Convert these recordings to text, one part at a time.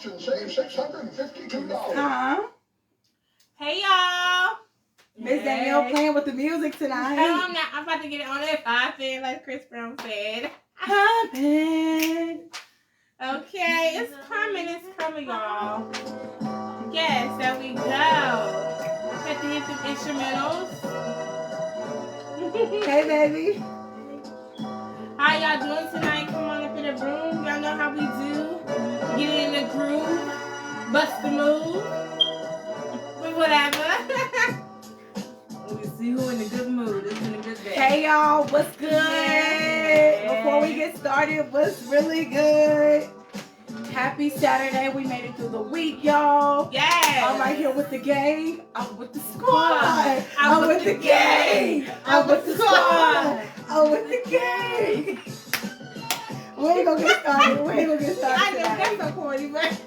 and save $652. Huh? Hey, y'all. Miss Danielle playing with the music tonight. I'm not. I'm about to get it on that poppin', like Chris Brown said. Poppin'. Okay, it's coming, y'all. Yes, there we go. Got to hit some instrumentals. Hey, baby. How y'all doing tonight? Come on up in the room. Y'all know how we do. Get in the groove, bust the move, whatever. We see who in a good mood. It's been a good day. Hey, y'all. What's good? Yeah. Before we get started, what's really good? Happy Saturday. We made it through the week, y'all. Yes. I'm right here with the gang. I'm with the squad. I'm with the gang. I'm with the squad. I'm with the gang. We ain't gonna get started. I know Tonight. that's so corny, but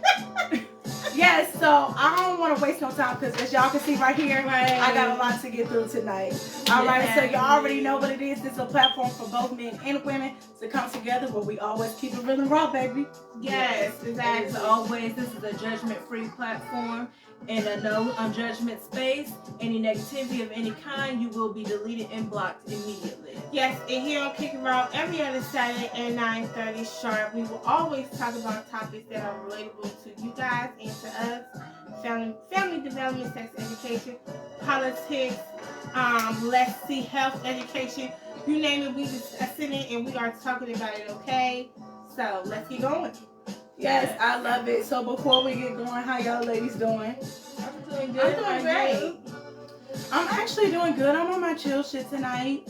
Yes, so I don't want to waste no time because as y'all can see right here, Right. I got a lot to get through tonight. All right, so y'all already know what it is. This is a platform for both men and women to come together where we always keep it real and raw, baby. yes, exactly. As always, this is a judgment-free platform and a no-judgment space. Any negativity of any kind, you will be deleted and blocked immediately. Yes, and here on Kickin every other Saturday at 9:30 sharp, we will always talk about topics that are relatable to you guys and to us. Family development, sex education, politics, let's see, health education. You name it, we discussing it and we are talking about it, okay? So let's get going. Yes, I love it. So before we get going, how y'all ladies doing? I'm doing good. I'm doing great. I'm actually doing good. I'm on my chill shit tonight.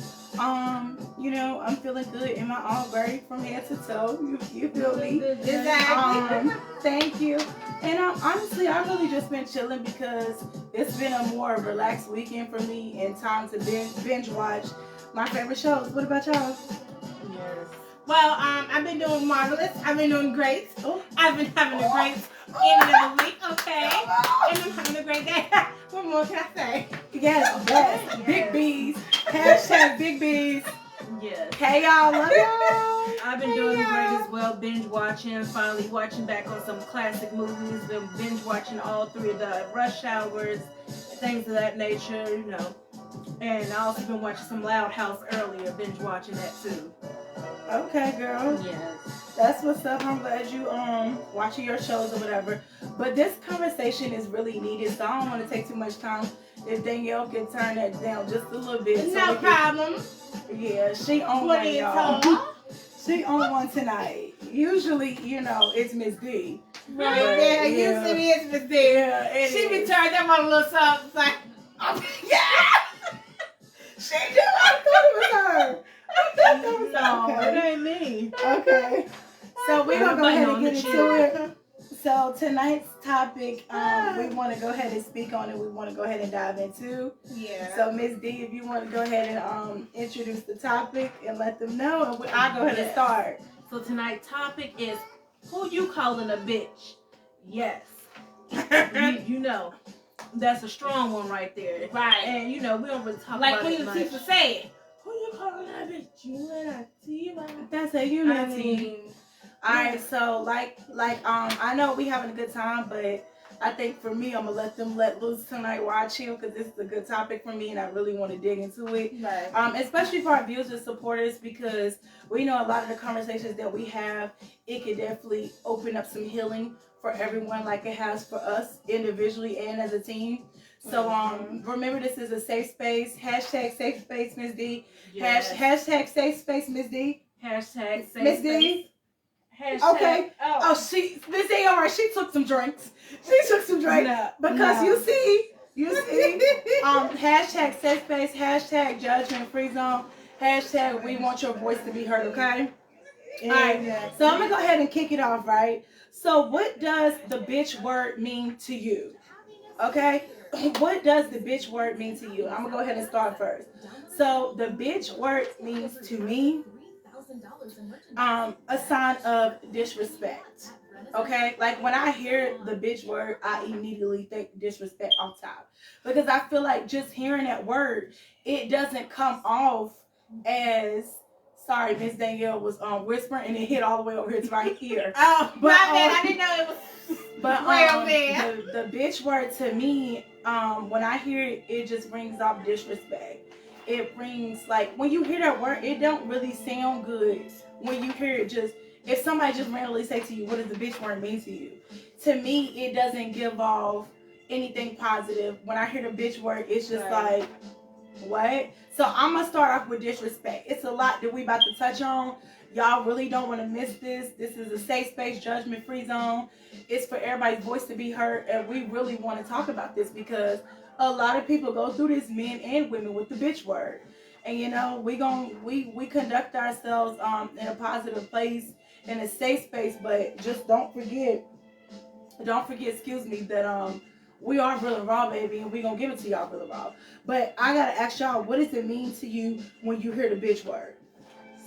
You know, I'm feeling good in my Albury from head to toe. You feel me? Exactly. Thank you. And honestly, I've really just been chilling because it's been a more relaxed weekend for me and time to binge watch my favorite shows. What about y'all? Yes. Well, I've been doing marvelous. I've been doing great. Oh. I've been having a great end of the week, okay? And I'm having a great day. What more can I say? Yes, yes. Big B's. Hashtag Big B's. Yes. Hey, y'all. Love y'all. I've been doing great as well, binge watching, finally watching back on some classic movies, been binge watching all three of the Rush Hours, things of that nature, you know. And I also been watching some Loud House earlier, binge watching that too. Okay, girl. Yes. That's what's up. I'm glad you watching your shows or whatever. But this conversation is really needed, so I don't want to take too much time. If Danielle can turn that down just a little bit. No problem. Yeah, she on What one, is y'all. her? She on one tonight. Usually, you know, it's Miss D. Right, But, yeah, usually it's Miss D. Yeah, it She be is. turned up on a little something. Like, Yeah! She do. I thought it was her. I thought that was No, her. it ain't me. Okay. So we're going to go ahead and get into it. it. So tonight's topic, we want to go ahead and speak on it. We want to go ahead and dive into. yeah. So Miss D, if you want to go ahead and introduce the topic and let them know, and I'll go ahead and Yes. start. So tonight's topic is, who you calling a bitch? Yes. you know, that's a strong one right there. Right. And you know, we don't really talk Like about Queen it much. Latifah said, who you calling that bitch? You and That's a I unity. mean, All right, so like I know we having a good time, but I think for me, I'm gonna let them let loose tonight while I chill because this is a good topic for me, and I really want to dig into it. right. Especially for our viewers and supporters, because we know a lot of the conversations that we have, it could definitely open up some healing for everyone, like it has for us individually and as a team. So remember, this is a safe space. Hashtag safe space, Miss D. Yes. Hashtag safe space, Miss D. Hashtag safe Miss space. D. Hashtag, Okay. Oh, Miss D. All right, she took some drinks. Because No. you see. Hashtag safe space. Hashtag judgment free zone. Hashtag we want your voice to be heard. Okay. All right. So I'm gonna go ahead and kick it off. Right. So what does the bitch word mean to you? Okay. What does the bitch word mean to you? I'm gonna go ahead and start first. So the bitch word means to me a sign of disrespect. Okay, like when I hear the bitch word, I immediately think disrespect off top, because I feel like just hearing that word, it doesn't come off as Sorry, Miss Danielle was whispering and it hit all the way over here to right here. Oh, But, my bad. I didn't know it was But way over there. the bitch word to me, when I hear it, it just brings off disrespect. It brings, like, when you hear that word, it don't really sound good. When you hear it, just if somebody just randomly say to you, what does the bitch word mean to you? To me, it doesn't give off anything positive. When I hear the bitch word, it's just like, what? So I'm gonna start off with disrespect. It's a lot that we about to touch on. Y'all really don't want to miss this. This is a safe space, judgment-free zone. It's for everybody's voice to be heard, and we really want to talk about this because a lot of people go through this, men and women, with the bitch word. And you know, we conduct ourselves in a positive place, in a safe space, but just don't forget, excuse me, that we are real and raw, baby, and we gonna give it to y'all real and raw. But I gotta ask y'all, what does it mean to you when you hear the bitch word?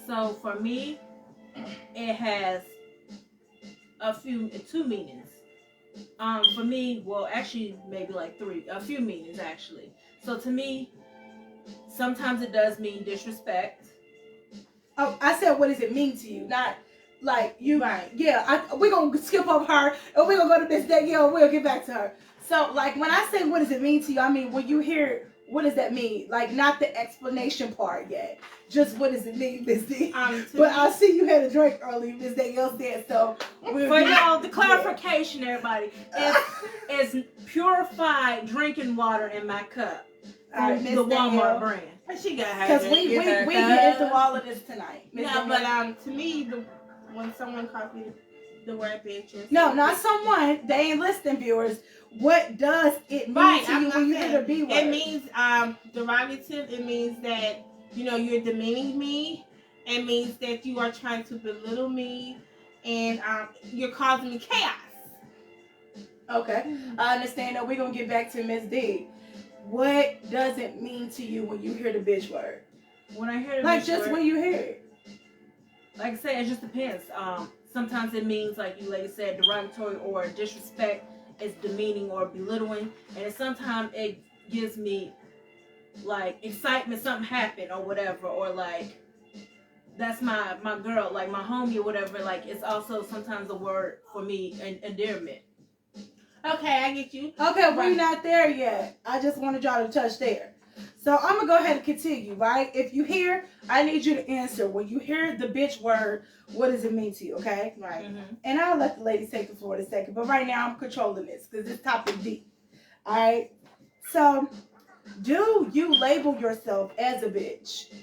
So for me, it has two meanings. For me, well, actually, maybe like a few meanings actually. So to me, sometimes it does mean disrespect. Oh, I said, what does it mean to you? Not like you. Right. Yeah, we're gonna skip over her and we're gonna go to Miss Danielle and we'll get back to her. So, like, when I say what does it mean to you, I mean, when you hear it, what does that mean? Like, not the explanation part yet. Just what does it mean, Miss D? But I see you had a drink earlier, Miss Danielle said, so. For y'all, the clarification, everybody, is purified drinking water in my cup. Right, the Walmart brand. She got her. Because we get into all of this tonight. No, but to me, when someone calls me the word bitch, no, not someone. They ain't listening, viewers. What does it mean to you when you hear the B word? It means derogative. It means that you're demeaning me. It means that you are trying to belittle me, and you're causing me chaos. Okay, I understand that. We're gonna get back to Miss D. What does it mean to you when you hear the bitch word? When I hear the like bitch just word, when you hear it. Like I said, it just depends. Sometimes it means, like you lady said, derogatory or disrespect. It's demeaning or belittling, and sometimes it gives me like excitement, something happened or whatever, or like that's my girl, like my homie or whatever. Like it's also sometimes a word for me, endearment. Okay, I get you. Okay, we're not there yet. I just wanted y'all to touch there. So I'm gonna go ahead and continue, right? If you hear, I need you to answer. When you hear the bitch word, what does it mean to you, okay? Right. Mm-hmm. And I'll let the ladies take the floor in a second. But right now I'm controlling this because this topic deep. Alright? So, do you label yourself as a bitch?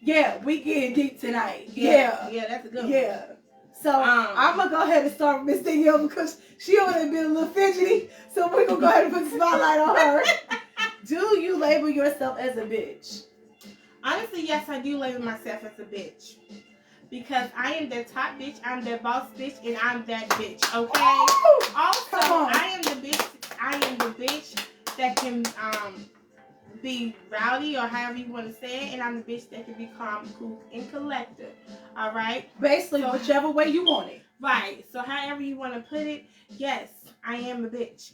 Yeah, we getting deep tonight. Yeah. Yeah, that's a good one. Yeah. So I'm gonna go ahead and start with Miss Danielle because she already been a little fidgety. So we're gonna go ahead and put the spotlight on her. Do you label yourself as a bitch? Honestly, yes, I do label myself as a bitch. Because I am their top bitch, I'm their boss bitch, and I'm that bitch, okay? Ooh, also, I am the bitch that can be rowdy or however you want to say it, and I'm the bitch that can be calm, cool, and collected. Alright? Basically, so, whichever way you want it. Right. So however you want to put it, yes, I am a bitch.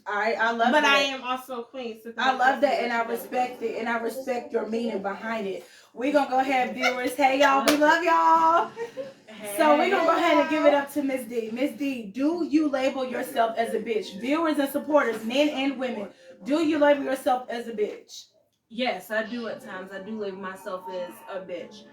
Alright, I love but that. I am also a queen. So I love that, and I respect it, and I respect your meaning behind it. We're going to go ahead, viewers. Hey, y'all, we love y'all. Hey. So we're going to go ahead and give it up to Miss D. Miss D, do you label yourself as a bitch? Viewers and supporters, men and women, do you label yourself as a bitch? Yes, I do at times. I do label myself as a bitch.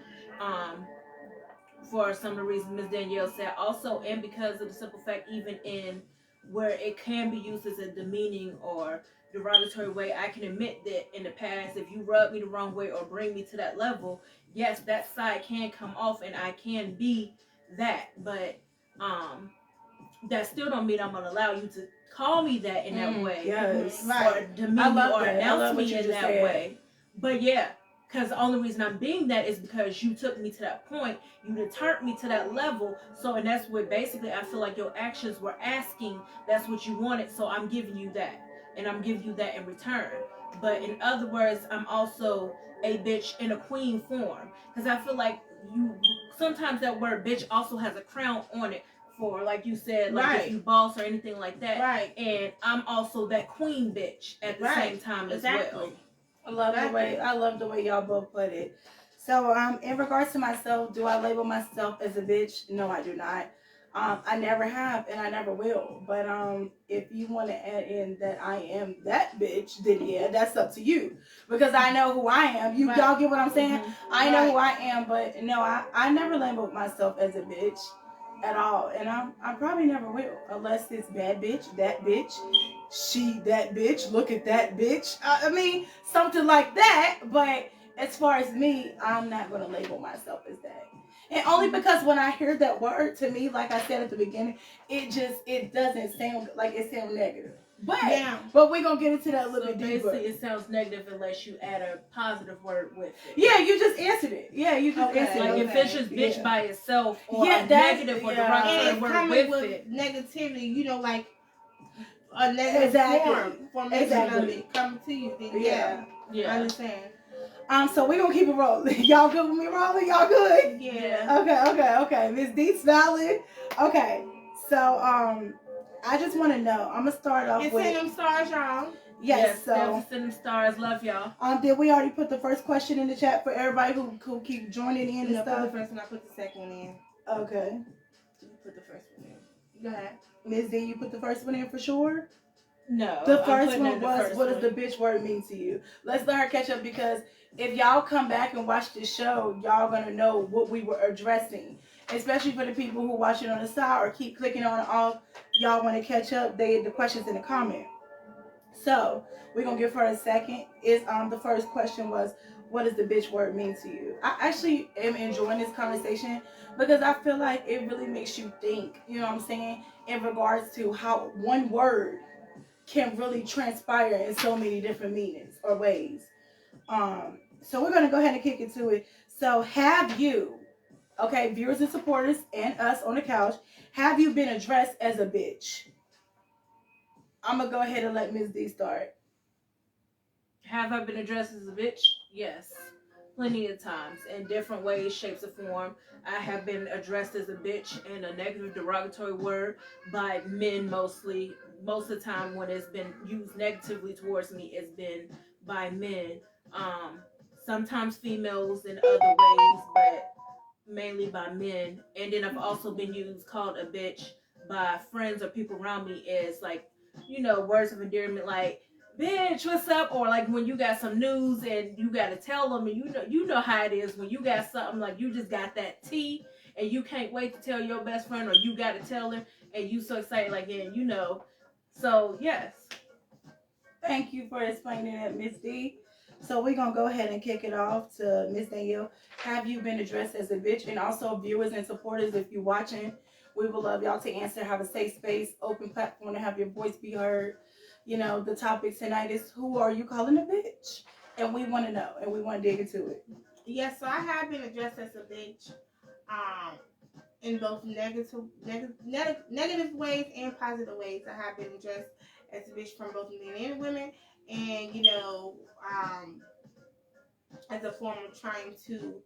For some of the reasons Ms. Danielle said. Also, and because of the simple fact, even in where it can be used as a demeaning or derogatory way, I can admit that in the past, if you rub me the wrong way or bring me to that level, yes, that side can come off and I can be that. But that still don't mean I'm gonna allow you to call me that in that way. Yes. Or demean me or announce me in that way. But yeah. Because the only reason I'm being that is because you took me to that point. You deterred me to that level. So, and that's what basically I feel like your actions were asking. That's what you wanted. So I'm giving you that. And I'm giving you that in return. But in other words, I'm also a bitch in a queen form. Because I feel like sometimes that word bitch also has a crown on it. For, like you said, like if you boss or anything like that. Right. And I'm also that queen bitch at the same time as well. I love the way y'all both put it. So, in regards to myself, do I label myself as a bitch? No, I do not. I never have, and I never will. But if you want to add in that I am that bitch, then yeah, that's up to you. Because I know who I am. Right. Y'all get what I'm saying? Mm-hmm. I know who I am, but no, I never labeled myself as a bitch at all, and I probably never will, unless it's bad bitch, that bitch, she that bitch, look at that bitch. I mean, something like that, but as far as me, I'm not going to label myself as that. And only because when I hear that word, to me, like I said at the beginning, it doesn't sound like it sounds negative. But we're going to get into that a little bit deeper. Basically, it sounds negative unless you add a positive word with it. Yeah, you just answered it. Yeah, you just answered Like it. if it's just bitch by itself or Yeah, a that's- negative or yeah. derogatory And word coming with with it. negativity, you know, like a negative Exactly. formation Exactly. of it coming to you. Then Yeah. I understand. So we're going to keep it rolling. Y'all good with me rolling? Y'all good? Yeah. Okay. Miss D smiling. Okay. So, I just want to know. I'm going to start off And with... send them stars, y'all. Yes, so... definitely send them stars. Love y'all. Did we already put the first question in the chat for everybody who keep joining in and No, put stuff? the first one. I put the second one in. Okay. You put the first one in. Go ahead. Ms. D, you put the first one in for sure? No. The I'm first putting one in the was, first what does one. the bitch word mean to you? Let's let her catch up, because if y'all come back and watch this show, y'all gonna know what we were addressing. Especially for the people who watch it on the side or keep clicking on and off. Y'all want to catch up, the questions in the comment. So we're gonna give her a second. The first question was, what does the bitch word mean to you? I actually am enjoying this conversation because I feel like it really makes you think, you know what I'm saying, in regards to how one word can really transpire in so many different meanings or ways. So we're gonna go ahead and kick into it. So have you, okay, viewers and supporters and us on the couch, have you been addressed as a bitch? I'm gonna go ahead and let Ms. D start. Have I been addressed as a bitch? Yes. Plenty of times. In different ways, shapes, or form. I have been addressed as a bitch in a negative derogatory word by men mostly. Most of the time when it's been used negatively towards me, it's been by men. Sometimes females in other ways, but mainly by men. And then I've also been called a bitch by friends or people around me as like, words of endearment like, bitch, what's up? Or like when you got some news and you gotta tell them, and you know how it is when you got something like you just got that tea and you can't wait to tell your best friend, or you gotta tell her and you so excited like, yeah. So yes. Thank you for explaining that, Miss D. So we're gonna go ahead and kick it off to Miss Danielle. Have you been addressed as a bitch? And also viewers and supporters, if you're watching, we would love y'all to answer. Have a safe space, open platform to have your voice be heard. The topic tonight is, who are you calling a bitch? And we want to know, and we want to dig into it. Yes, so I have been addressed as a bitch, in both negative ways and positive ways. I have been addressed as a bitch from both men and women, and as a form of trying to,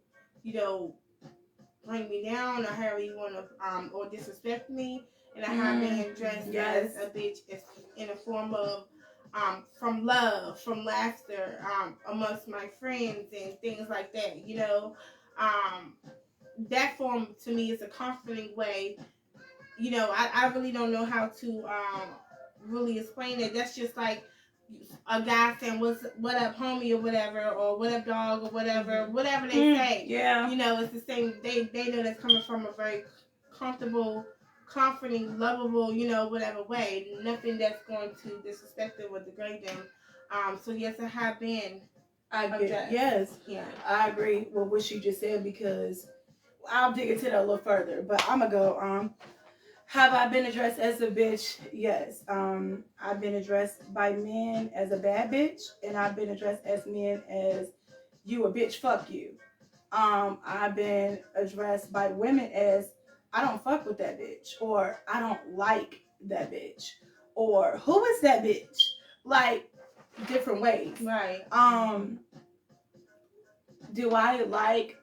bring me down or however you want to, or disrespect me. And I have been addressed as a bitch in a form of, from love, from laughter, amongst my friends and things like that. That form to me is a comforting way. I really don't know how to really explain it. That's just like a guy saying what up homie or whatever, or what up dog or whatever they say. Yeah. It's the same. They know that's coming from a very comfortable, comforting, lovable, whatever way. Nothing that's going to disrespect them or degrade them. So yes, I have been. Yes. Yeah. I agree with what she just said, because I'll dig into that a little further. But I'm gonna go. Have I been addressed as a bitch? Yes. I've been addressed by men as a bad bitch, and I've been addressed as men as you a bitch, fuck you. I've been addressed by women as, I don't fuck with that bitch, or I don't like that bitch, or who is that bitch? Like different ways. Right. Do I like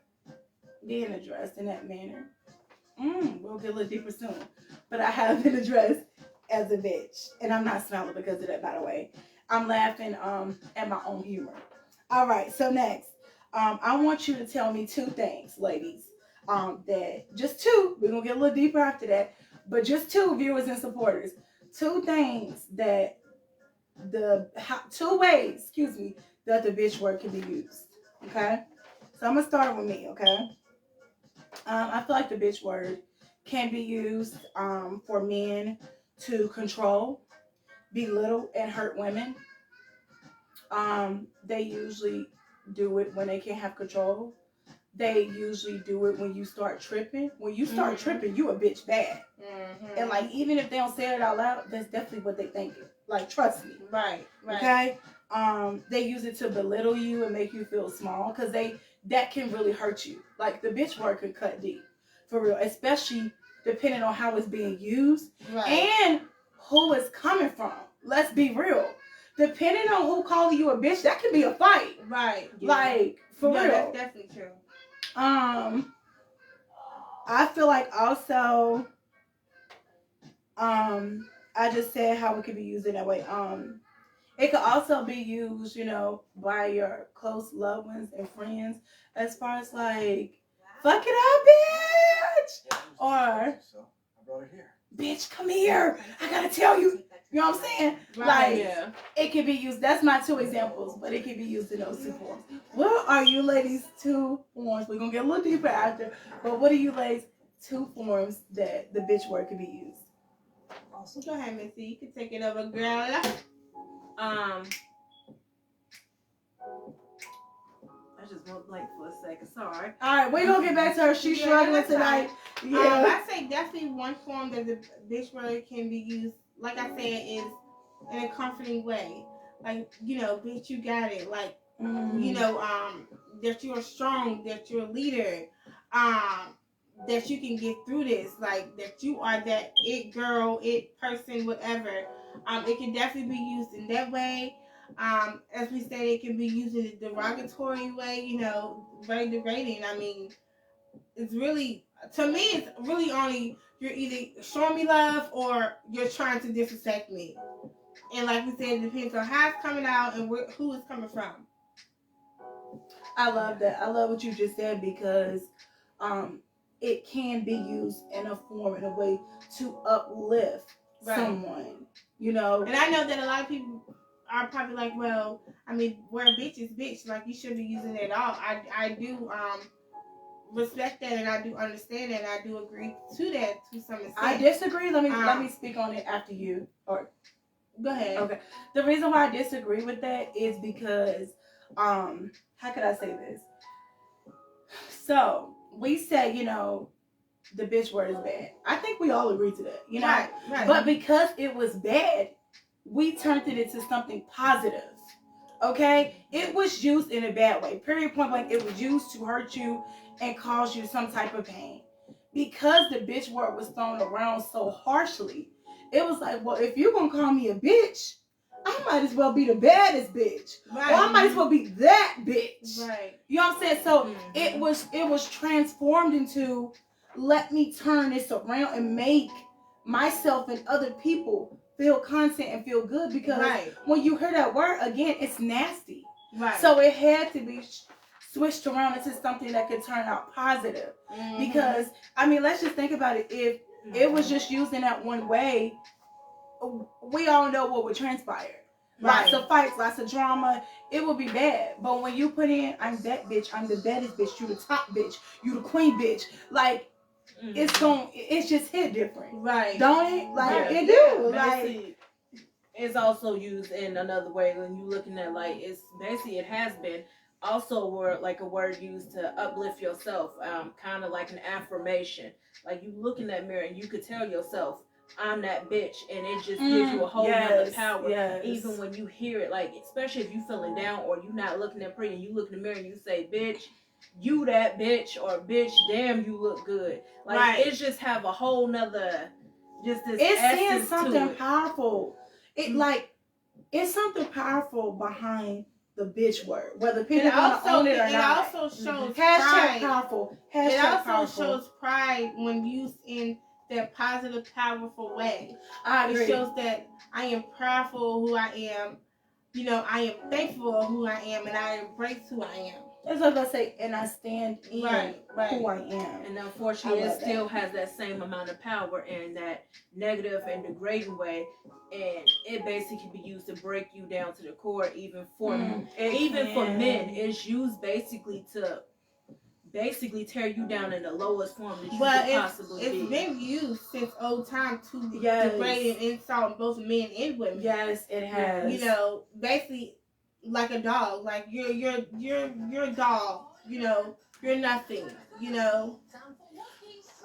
being addressed in that manner? We'll get a little deeper soon. But I have been addressed as a bitch. And I'm not smiling because of that, by the way. I'm laughing at my own humor. All right, so next. I want you to tell me 2 things, ladies. That just 2. We're gonna get a little deeper after that, but just 2 viewers and supporters. 2 things that 2 ways, excuse me, that the bitch word can be used. Okay, so I'm gonna start with me. Okay, I feel like the bitch word can be used for men to control, belittle, and hurt women. They usually do it when they can't have control. They usually do it when you start tripping. When you start tripping, you a bitch bad. And like, even if they don't say it out loud, that's definitely what they thinking. Like, trust me. Right. Okay. They use it to belittle you and make you feel small, because that can really hurt you. Like, the bitch word can cut deep, for real, especially depending on how it's being used and who it's coming from. Let's be real. Depending on who calling you a bitch, that can be a fight. Right. Yeah. Like, for real. That's definitely true. I feel like also, I just said how it could be used in that way. It could also be used, by your close loved ones and friends, as far as like, fuck it up, bitch, or I brought it here. Bitch, come here, I gotta tell you. You know what I'm saying? Right. Like, it can be used. That's my 2 examples, but it can be used in those 2 forms. What are you ladies' 2 forms? We're gonna get a little deeper after, but what are you ladies' 2 forms that the bitch word can be used? Go ahead, Missy. You can take it over, girl. I just went blank for a second. Sorry. All right, we're gonna get back to her. She's struggling tonight. Yeah. I say definitely one form that the bitch word can be used, like I said, is in a comforting way. Like, bitch, you got it. Like, that you're strong, that you're a leader, that you can get through this, like, that you are that it girl, it person, whatever. It can definitely be used in that way. As we said, it can be used in a derogatory way, very degrading. I mean, it's really, to me, it's really only you're either showing me love or you're trying to disrespect me. And like we said, it depends on how it's coming out and who it's coming from. I love that. I love what you just said, because it can be used in a form, in a way to uplift someone, And I know that a lot of people are probably like, well, I mean, where bitch is bitch, like, you shouldn't be using it at all. I do respect that, and I do understand that, and I do agree to that to some extent. I disagree. Let me speak on it after you. Or go ahead. Okay. The reason why I disagree with that is because, how could I say this? So we say, the bitch word is bad. I think we all agree to that, Right. But because it was bad, we turned it into something positive. Okay? It was used in a bad way. Period, point blank. It was used to hurt you and cause you some type of pain. Because the bitch word was thrown around so harshly, it was like, well, if you're going to call me a bitch, I might as well be the baddest bitch. Right. Or I might as well be that bitch. Right. You know what I'm saying? So it was transformed into, let me turn this around and make myself and other people feel content and feel good, because when you hear that word again, it's nasty. Right. So it had to be switched around into something that could turn out positive. Because, I mean, let's just think about it. If it was just used in that one way, we all know what would transpire. Lots of fights, lots of drama. It would be bad. But when you put in, I'm that bitch, I'm the baddest bitch, you the top bitch, you the queen bitch, like, it's just hit different. Right. Don't it? Like, it do. Like, it's also used in another way when you looking at, like, it's basically, it has been also a word used to uplift yourself, kind of like an affirmation. Like, you look in that mirror and you could tell yourself, I'm that bitch, and it just gives you a whole nother power. Even when you hear it, like, especially if you feeling down or you not looking that pretty, and you look in the mirror and you say, bitch, you that bitch, or bitch, damn, you look good. Like, it just have a whole nother, just this it's essence saying something to it. Powerful. It's something powerful behind the bitch word, whether people want to own it or not. It also shows Hashtag pride. powerful. It also shows pride when used in that positive, powerful way. I agree. It shows that I am proudful of who I am. I am thankful of who I am, and I embrace who I am. That's what I'm gonna say, and I stand in Right. who I am. And unfortunately, I it love still has that same amount of power in that negative and degrading way, and it basically can be used to break you down to the core. Even for for men, it's used basically to tear you down in the lowest form that you But could possibly it's be. been used since old time to Yes. degrade and insult both men and women. Yes, it has. You know, basically like a dog. Like you're a dog. You know, you're nothing. You know.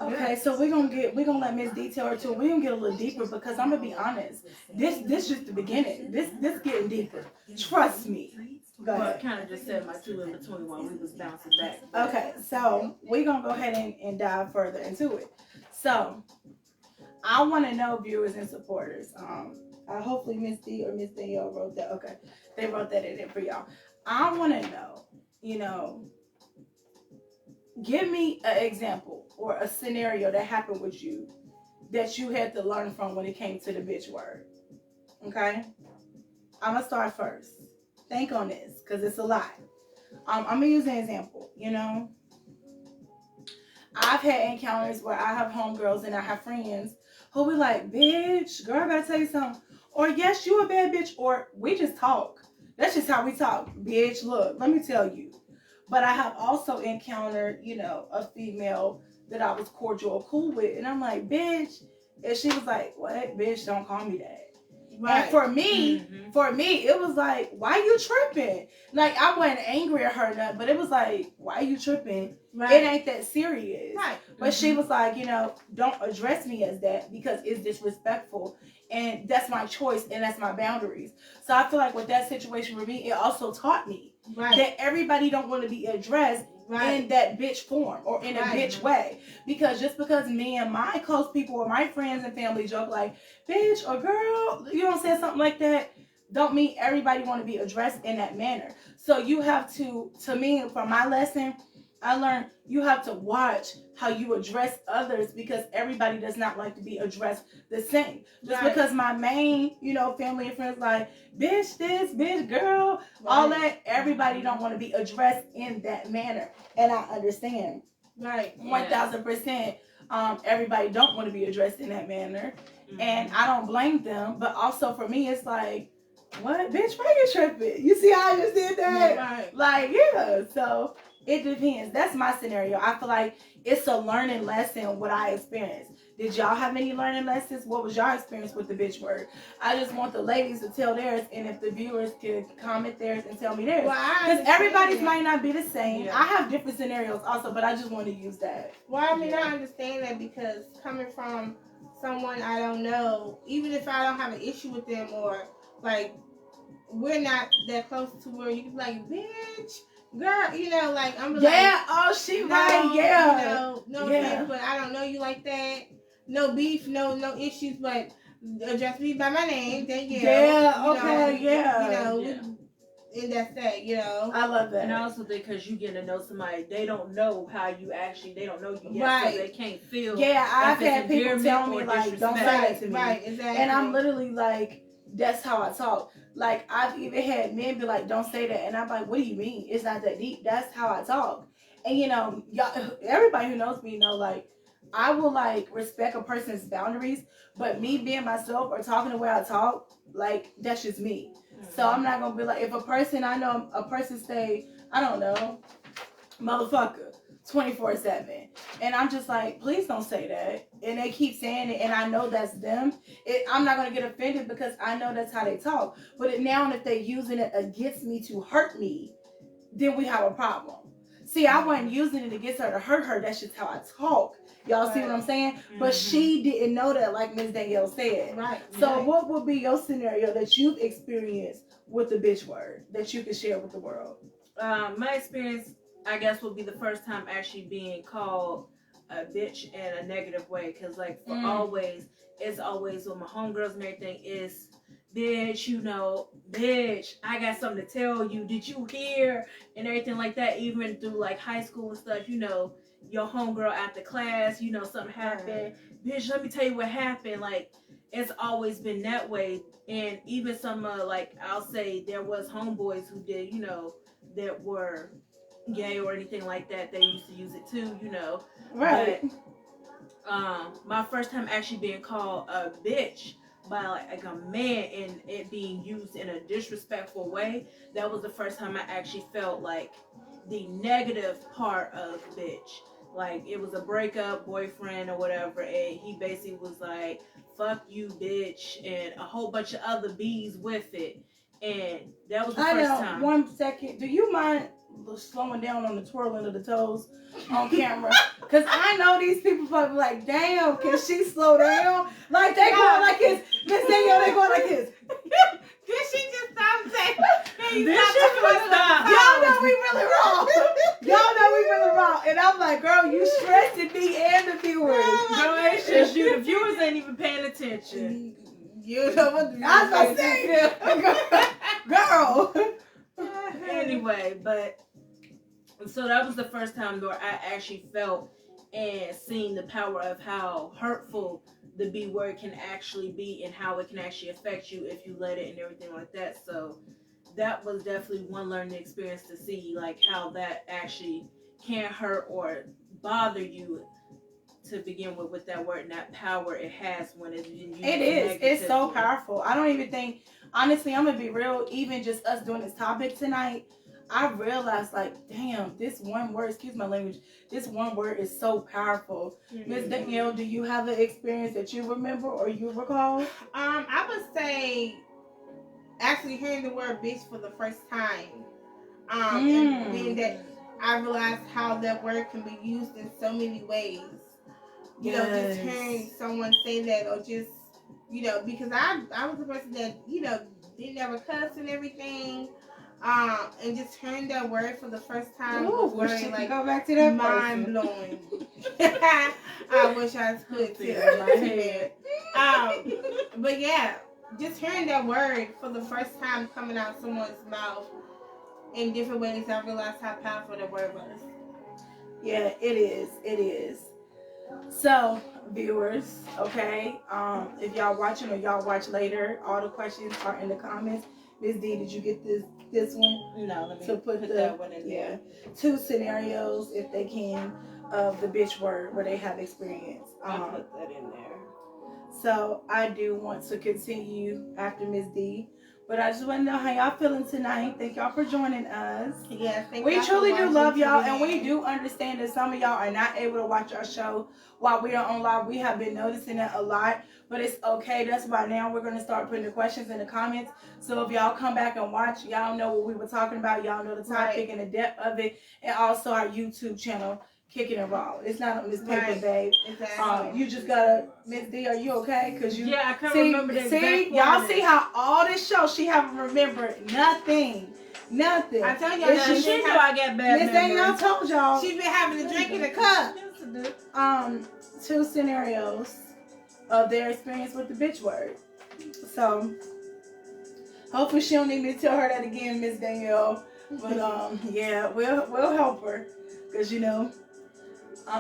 Okay, so we're gonna let Miss detail her too. We're gonna get a little deeper because I'm gonna be honest. This just the beginning. This getting deeper. Trust me. Go Well, I ahead. kind of just said my two in between while we was bouncing back. Okay, so we're gonna go ahead and dive further into it. So I want to know, viewers and supporters. Hopefully Miss D or Miss Danielle wrote that. Okay, they wrote that in there for y'all. I want to know, give me an example or a scenario that happened with you that you had to learn from when it came to the bitch word. Okay, I'm gonna start first. Think on this because it's a lot. I'm gonna use an example. I've had encounters where I have homegirls and I have friends who be like, bitch, girl, I gotta tell you something. Or, yes, you a bad bitch. Or, we just talk. That's just how we talk. Bitch, look, let me tell you. But I have also encountered, a female that I was cordial or cool with. And I'm like, bitch. And she was like, what? Bitch, don't call me that. Right. And for me, it was like, why you tripping? Like, I wasn't angry at her or nothing, but it was like, why you tripping? Right. It ain't that serious. Right. But she was like, don't address me as that because it's disrespectful. And that's my choice and that's my boundaries. So I feel like with that situation for me, it also taught me that everybody don't want to be addressed in that bitch form or in a bitch way. Because just because me and my close people or my friends and family joke like, bitch or girl, you don't say something like that, don't mean everybody want to be addressed in that manner. So you have to me, from my lesson, I learned you have to watch how you address others because everybody does not like to be addressed the same. Just because my main, family and friends like, bitch this, bitch girl, all that, everybody don't want to be addressed in that manner. And I understand. Right. 1000%. Everybody don't want to be addressed in that manner. And I don't blame them. But also for me, it's like, what? Bitch, why you tripping? You see how I just did that? Right. Like, yeah. So it depends. That's my scenario. I feel like it's a learning lesson what I experienced. Did y'all have any learning lessons? What was your experience with the bitch word? I just want the ladies to tell theirs, and if the viewers could comment theirs and tell me theirs. Because everybody's might not be the same. Yeah. I have different scenarios also, but I just want to use that. Well, I mean, I understand that because coming from someone I don't know, even if I don't have an issue with them or, like, we're not that close to where you can be like, bitch, girl, like, I'm like, oh, she right, yeah. No offense, but I don't know you like that. No beef, no issues, but address me by my name, then and that's that, I love that. And I also think because you get to know somebody, they don't know how you actually, they don't know you yet, so they can't feel. Yeah, I've had people tell me, like, don't say that to me. Right, exactly. And I'm literally like, that's how I talk. Like, I've even had men be like, don't say that. And I'm like, what do you mean? It's not that deep. That's how I talk. And, y'all, everybody who knows me know, like, I will, like, respect a person's boundaries. But me being myself or talking the way I talk, like, that's just me. So I'm not going to be like, if I know a person say, I don't know, motherfucker, 24/7. And I'm just like, please don't say that. And they keep saying it, and I know that's them. I'm not going to get offended because I know that's how they talk. But now if they're using it against me to hurt me, then we have a problem. See, I wasn't using it against her to hurt her. That's just how I talk. Y'all see what I'm saying? Mm-hmm. But she didn't know that, like Ms. Danielle said. Right. So what would be your scenario that you've experienced with the bitch word that you could share with the world? My experience, I guess, would be the first time actually being called a bitch in a negative way. Because, like, for it's always with my homegirls and everything is, bitch, bitch, I got something to tell you. Did you hear? And everything like that. Even through, like, high school and stuff, your homegirl after class, something happened. Bitch, let me tell you what happened. Like, it's always been that way. And even some, like, I'll say there was homeboys who did, that were gay or anything like that. They used to use it too, you know. Right. But my first time actually being called a bitch by like a man and it being used in a disrespectful way, that was the first time I actually felt like the negative part of bitch. Like it was a breakup, boyfriend or whatever, and he basically was like, "Fuck you, bitch," and a whole bunch of other B's with it. And that was the first time. 1 second. Do you mind slowing down on the twirling of the toes on camera? Because I know these people probably like, damn, can she slow down? Like they going like this. Miss Danielle, they going like this. Can she just stop saying? This shit was stop. Y'all know we really wrong. Y'all know we really wrong. And I'm like, girl, you stressing me and the viewers. Girl, it's just you. The viewers ain't even paying attention. You know what I was saying? Girl. Anyway, but so that was the first time where I actually felt and seen the power of how hurtful the B word can actually be and how it can actually affect you if you let it and everything like that. So that was definitely one learning experience to see like how that actually can hurt or bother you to begin with that word and that power it has when it's used. It is. It's so powerful. I don't even think, honestly, I'm gonna be real, even just us doing this topic tonight, I realized like, damn, this one word, excuse my language, this one word is so powerful. Miss Danielle, do you have an experience that you remember or you recall? I would say actually hearing the word bitch for the first time. And being that I realized how that word can be used in so many ways. You know, just hearing someone say that or just, you know, because I was a person that, you know, didn't ever cuss and everything. And just hearing that word for the first time was very, like, go back to that mind blowing. I wish I could too in my head. But yeah, just hearing that word for the first time coming out someone's mouth in different ways, I realized how powerful that word was. Yeah, it is. It is. So, viewers, okay, if y'all watching or y'all watch later, all the questions are in the comments. Miss D, did you get this one? No, let me to put that one in there. 2 scenarios, if they can, of the bitch word where they have experience. I'll put that in there. So I do want to continue after Miss D, but I just want to know how y'all feeling tonight. Thank y'all for joining us. Yeah, we truly do love y'all, and we do understand that some of y'all are not able to watch our show while we are on live. We have been noticing that a lot, but it's okay. That's why now we're going to start putting the questions in the comments. So if y'all come back and watch, y'all know what we were talking about. Y'all know the topic and the depth of it, and also our YouTube channel, Kickin and Raw. It's not on this paper, babe. Exactly. You just gotta, Miss D, are you okay? Cause you I can't remember the exact y'all see how all this show she haven't remembered nothing. I tell y'all, she know I got bad Miss Danielle told y'all she been having a drink in a cup. 2 scenarios of their experience with the bitch word. So hopefully she don't need me to tell her that again, Miss Danielle. But yeah, we'll help her. Cause you know,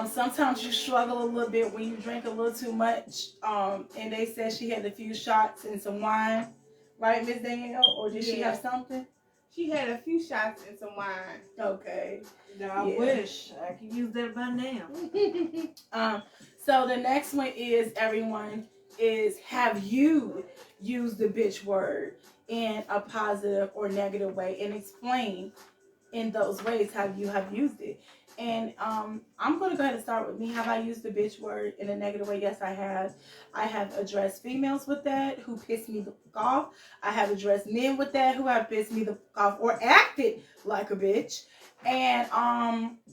sometimes you struggle a little bit when you drink a little too much. And they said she had a few shots and some wine, right, Miss Danielle? Or did she have something? She had a few shots and some wine. Okay. No, I wish I could use that by now. So the next one is, everyone, is have you used the bitch word in a positive or negative way, and explain in those ways how you have used it. And I'm going to go ahead and start with me. Have I used the bitch word in a negative way? Yes, I have. I have addressed females with that who pissed me the fuck off. I have addressed men with that who have pissed me the fuck off or acted like a bitch. And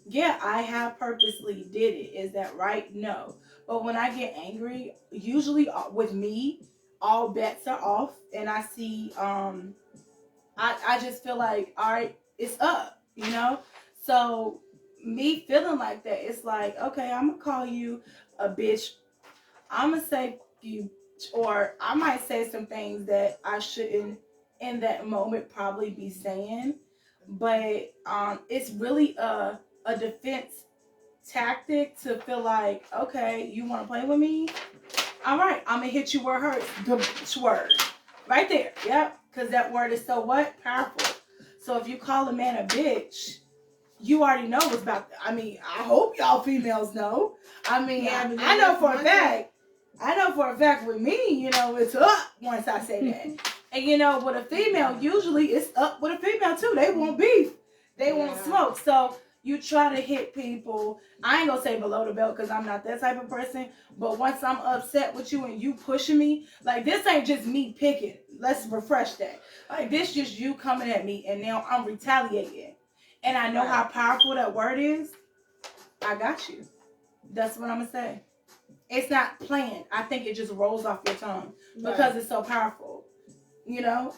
yeah, I have purposely did it. Is that right? No. But when I get angry, usually with me, all bets are off, and I see I just feel like, all right, it's up, you know? So me feeling like that, it's like, okay, I'm gonna call you a bitch. I'm gonna say you, or I might say some things that I shouldn't in that moment probably be saying. But it's really a defense tactic to feel like, okay, you want to play with me? All right, I'm gonna hit you where it hurts. The bitch word, right there. Yep, because that word is so what? Powerful. So if you call a man a bitch, you already know what's about. I mean, I hope y'all females know. I mean, Yeah, because I know for a that's fact. I know for a fact with me, you know, it's up once I say that. And you know, with a female, usually it's up with a female too. They want beef. They want smoke. So you try to hit people. I ain't gonna say below the belt because I'm not that type of person. But once I'm upset with you and you pushing me, like this ain't just me picking. Let's refresh that. Like this just you coming at me and now I'm retaliating. And I know how powerful that word is. I got you. That's what I'm gonna say. It's not planned. I think it just rolls off your tongue because it's so powerful. You know?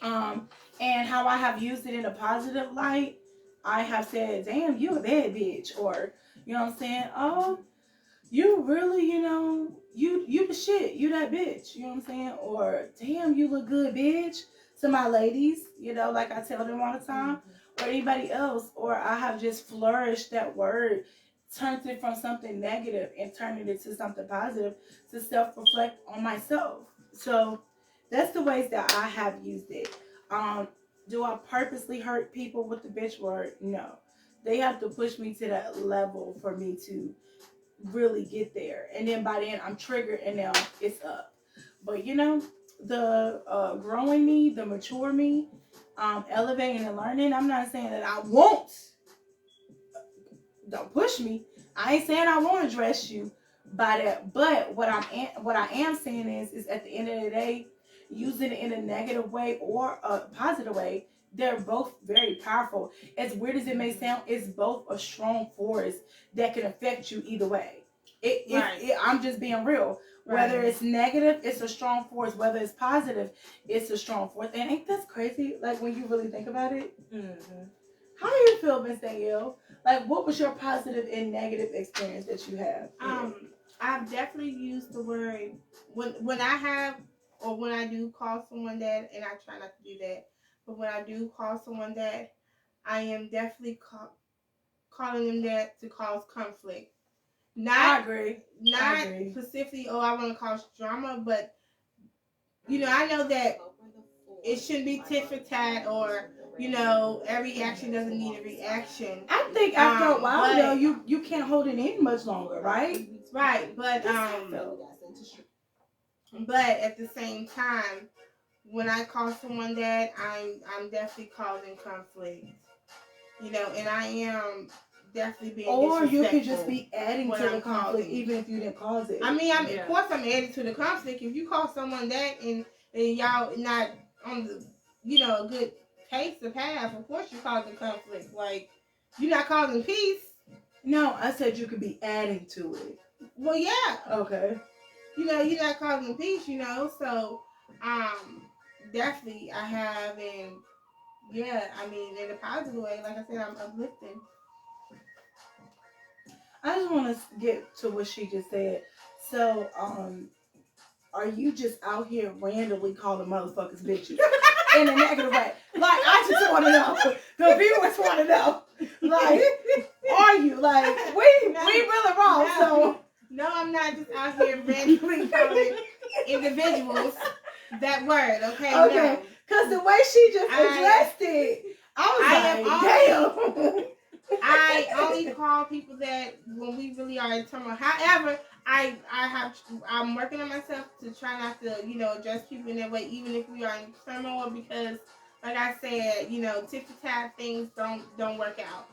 And how I have used it in a positive light, I have said, damn, you a bad bitch. Or, you know what I'm saying? Oh, you really, you know, you the shit. You that bitch. You know what I'm saying? Or, damn, you look good, bitch. To my ladies, you know, like I tell them all the time. Or anybody else. Or I have just flourished that word, turned it from something negative and turned it into something positive to self-reflect on myself. So that's the ways that I have used it. Do I purposely hurt people with the bitch word? No. They have to push me to that level for me to really get there. And then by then I'm triggered and now it's up. But you know, the growing me, the mature me, elevating and learning, I'm not saying that I won't. Don't push me. I ain't saying I won't address you by that. But what I am saying is at the end of the day, using it in a negative way or a positive way, they're both very powerful. As weird as it may sound, it's both a strong force that can affect you either way. I'm just being real. Whether it's negative, it's a strong force. Whether it's positive, it's a strong force. And ain't that crazy? Like when you really think about it. Mm-hmm. How do you feel, Miss Danielle? Like, what was your positive and negative experience that you have? I've definitely used the word when I have or when I do call someone that, and I try not to do that, but when I do call someone that, I am definitely calling them that to cause conflict. I agree. Not specifically, I want to cause drama, but you know, I know that it shouldn't be tit for tat or, you know, every action doesn't need a reaction. I think after a while, though, you can't hold it in much longer, right? Right, but at the same time, when I call someone that, I'm definitely causing conflict. You know, and I am definitely being or you could just be adding to the conflict even if you didn't cause it. I mean, of course I'm adding to the conflict. If you call someone that and y'all not on the, you know, a good pace of path, of course you're causing conflict. Like, you're not causing peace. No, I said you could be adding to it. Well, yeah. Okay. You know, you're not causing peace, you know, so definitely I have, and yeah, I mean, in a positive way, like I said, I'm uplifting. I just want to get to what she just said. So, are you just out here randomly calling motherfuckers bitches in a negative way? Like, I just want to know. The viewers want to know. Like, are you? Like, we really wrong. No, so no, I'm not just out here randomly calling individuals that word. Okay. Okay. Because the way she just addressed it, I was like, damn. I only call people that when we really are in turmoil. However, I'm working on myself to try not to, you know, address people in that way, even if we are in turmoil, because, like I said, you know, tit for tat things don't work out.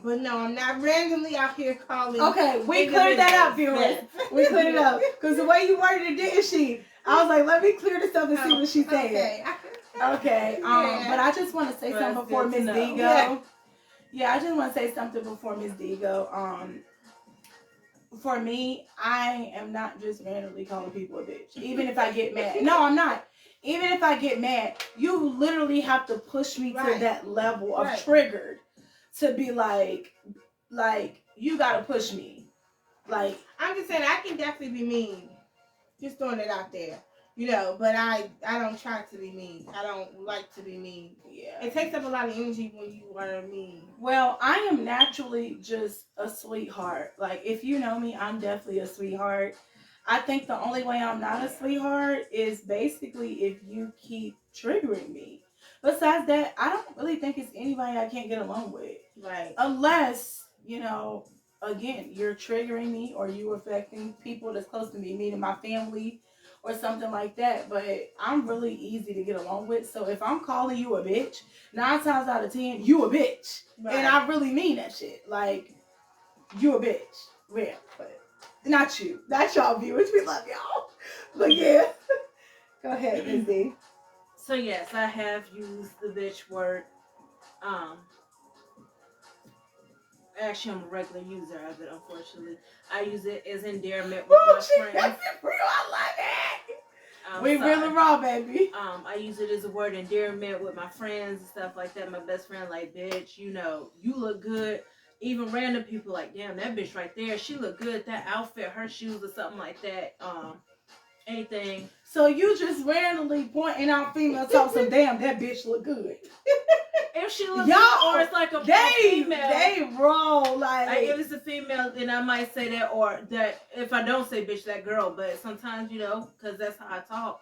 But no, I'm not randomly out here calling. Okay, we cleared that up, viewers. We cleared it up because the way you worded it, didn't she? I was like, let me clear this up and see what she said. Okay. But I just want to say something before Miss D go. Yeah, I just want to say something before Miss D go. For me, I am not just randomly calling people a bitch. Even if I get mad. No, I'm not. Even if I get mad, you literally have to push me to that level of triggered to be like, you gotta push me. Like, I'm just saying, I can definitely be mean. Just throwing it out there. You know, but I don't try to be mean. I don't like to be mean. Yeah. It takes up a lot of energy when you are mean. Well, I am naturally just a sweetheart. Like, if you know me, I'm definitely a sweetheart. I think the only way I'm not a sweetheart is basically if you keep triggering me. Besides that, I don't really think it's anybody I can't get along with. Right. Unless, you know, again, you're triggering me or you affecting people that's close to me, meaning my family or something like that. But I'm really easy to get along with. So if I'm calling you a bitch, 9 times out of 10, you a bitch. Right. And I really mean that shit. Like, you a bitch. Yeah, but not you. Not y'all viewers. We love y'all. But yeah. Go ahead, Ms. D. So yes, I have used the bitch word. Actually, I'm a regular user of it. Unfortunately, I use it as endearment with my friends. I love it. We really raw, baby. I use it as a word endearment with my friends and stuff like that. My best friend, like, bitch, you know, you look good. Even random people, like, damn, that bitch right there, she look good. That outfit, her shoes, or something like that. Anything. So you just randomly pointing out female talk some damn that bitch look good. If she looks Y'all, good, or it's like a female. They wrong. Like if it's a female, then I might say that, or that if I don't say bitch, that girl. But sometimes, you know, because that's how I talk,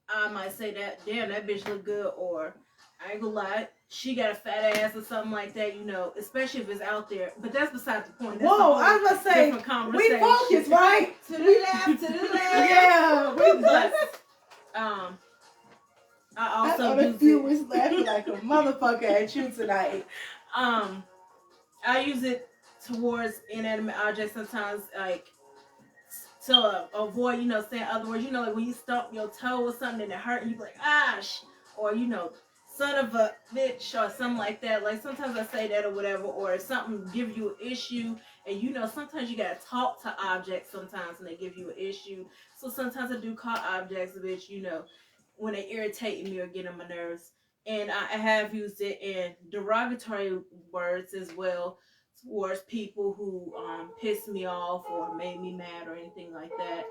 I might say that, damn, that bitch look good, or I ain't gonna lie, she got a fat ass or something like that, you know, especially if it's out there. But that's beside the point. That's whoa, I was gonna say, we focus, right? To the left, to the left. Yeah, we but, I also the use viewers laughing like a motherfucker at you tonight. I use it towards inanimate objects sometimes, like, to avoid, you know, saying other words. You know, like when you stump your toe or something and it hurt, and you be like, "Ash," or, you know, "son of a bitch," or something like that. Like, sometimes I say that or whatever, or if something gives you an issue, and, you know, sometimes you gotta talk to objects sometimes and they give you an issue. So sometimes I do call objects a bitch, you know, when they irritate me or get on my nerves. And I have used it in derogatory words as well, towards people who pissed me off or made me mad or anything like that.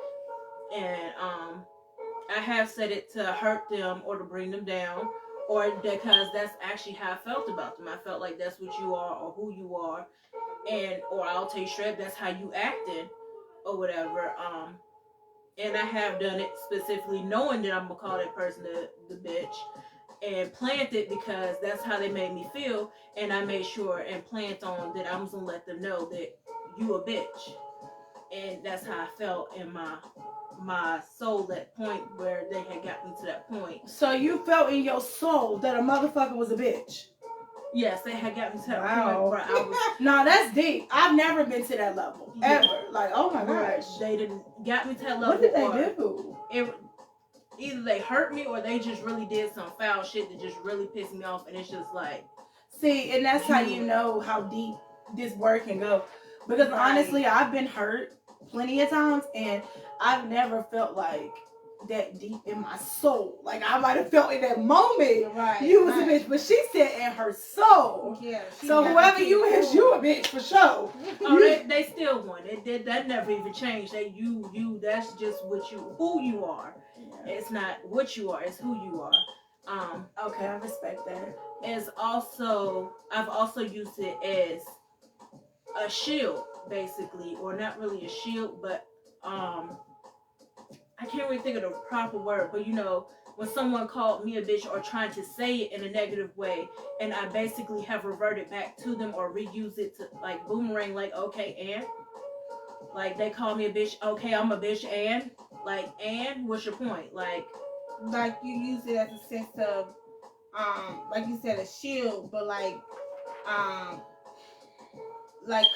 And I have said it to hurt them or to bring them down, or because that's actually how I felt about them. I felt like that's what you are or who you are, and or I'll tell you straight, that's how you acted or whatever. And I have done it specifically knowing that I'm gonna call that person the bitch, and planned it because that's how they made me feel, and I made sure and planned on that I was gonna let them know that you a bitch, and that's how I felt in my soul, that point where they had got me to that point. So you felt in your soul that a motherfucker was a bitch? Yes, they had got me to that point where I was. No, that's deep. I've never been to that level ever. Like, oh my gosh, they didn't got me to that level. What did they do? Either they hurt me or they just really did some foul shit that just really pissed me off, and it's just like, see, and that's how you know how deep this word can go. Because honestly, I've been hurt plenty of times, and I've never felt like that deep in my soul. Like, I might have felt in that moment, you was a bitch, but she said in her soul. Yeah. So whoever you is, you a bitch for sure. Oh, they still won. That never even changed. That you that's just who you are. Yeah. It's not what you are. It's who you are. Okay, I respect that. I've also used it as a shield, basically, or not really a shield, but I can't really think of the proper word, but, you know, when someone called me a bitch or trying to say it in a negative way, and I basically have reverted back to them or reused it to, like, boomerang, like, okay, and? Like, they call me a bitch, okay, I'm a bitch, and? Like, and? What's your point? Like, you use it as a sense of, like you said, a shield, but, like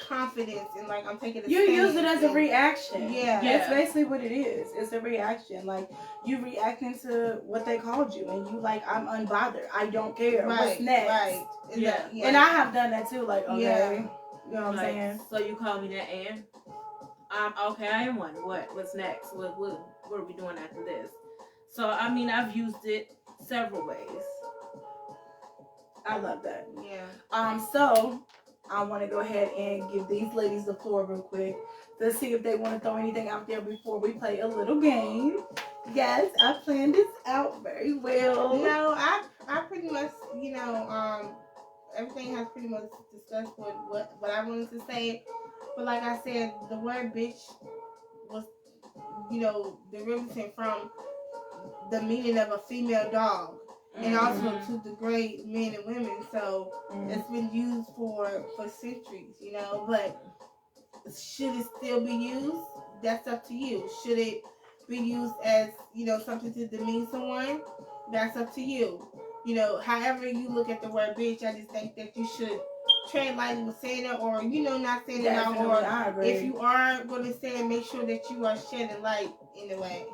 confidence, and like I'm taking you use it as a reaction. Yeah, that's basically what it is. It's a reaction. Like, you reacting to what they called you, and you like, I'm unbothered. I don't care. What's next? Right. Yeah. And I have done that too. Like, okay, you know what I'm saying? So you call me that, and okay, I am one. What's next? What are we doing after this? So I mean, I've used it several ways. I love that. Yeah. So I want to go ahead and give these ladies the floor real quick to see if they want to throw anything out there before we play a little game. Yes, I planned this out very well. No, I pretty much, you know, everything has pretty much discussed what I wanted to say. But like I said, the word bitch was, you know, derivative from the meaning of a female dog. and also to degrade men and women. So Mhm. it's been used for centuries, you know. But should it still be used? That's up to you. Should it be used as, you know, something to demean someone? That's up to you. You know, however you look at the word bitch, I just think that you should tread lightly with saying it, or, you know, not saying it out, Definitely, or I agree. if you are going to say it, make sure that you are shedding light in a way.